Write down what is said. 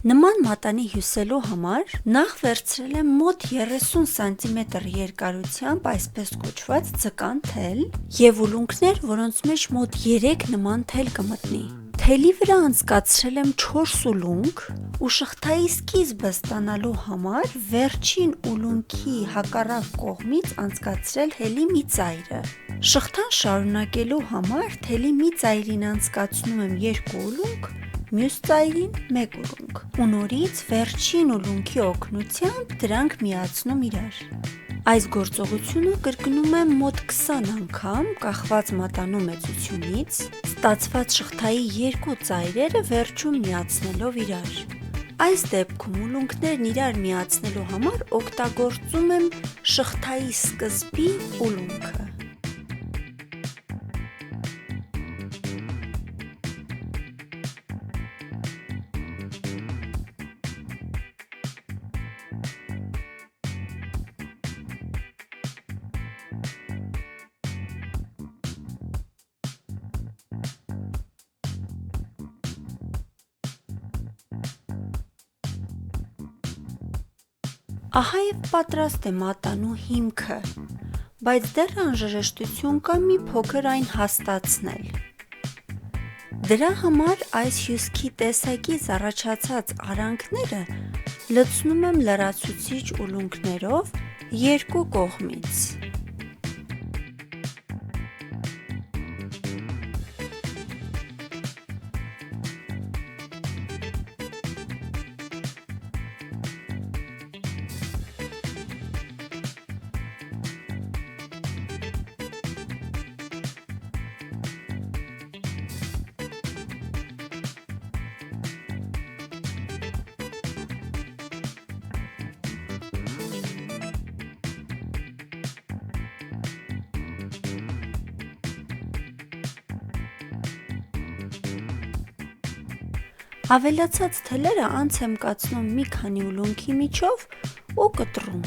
Նման մատանի հյուսելու համար նախ վերցրել եմ մոտ 30 սանտիմետր երկարությամբ այսպես կոչված ձկան թել և ուլունքներ, որոնց մեջ մոտ 3 նման թել կմտնի։ Թելի վրա անցկացրել եմ 4 ուլունք ու շղթայի սկիզբը ստանալու համար վերջին ուլունքի հակառակ կողմից անցկացրել հելի մի ծայրը։ Շղթան շարունակելու համար թելի մի ծայրին անցկացնում եմ 2 ուլունք, մյուս ծայրին 1 ուլունք ու նորից վերջին ուլունքի օգնությամբ դրանք միացնում իրար։ Այս գործողությունը կրկնում եմ մոտ 20 անգամ կախված մատանու մեծությունից, ստացված շղթայի 2 ծայրերը վերջում միացնելով իրար։ Այս դեպքում ուլունքներն իրար միացնելու համար օգտագործում եմ շղթայի սկզբի ուլունքը։ Ահա և պատրաստ է մատանու հիմքը, բայց դեռ անհրաժեշտություն կա մի փոքր այն հաստացնել։ Դրա համար այս հյուսքի տեսակից առաջացած արանքները լցնում եմ լրացուցիչ ուլունքներով երկու կողմից։ Ավելացած թելերը անց եմ կացնում մի քանի ուլունքի միջով ու կտրում։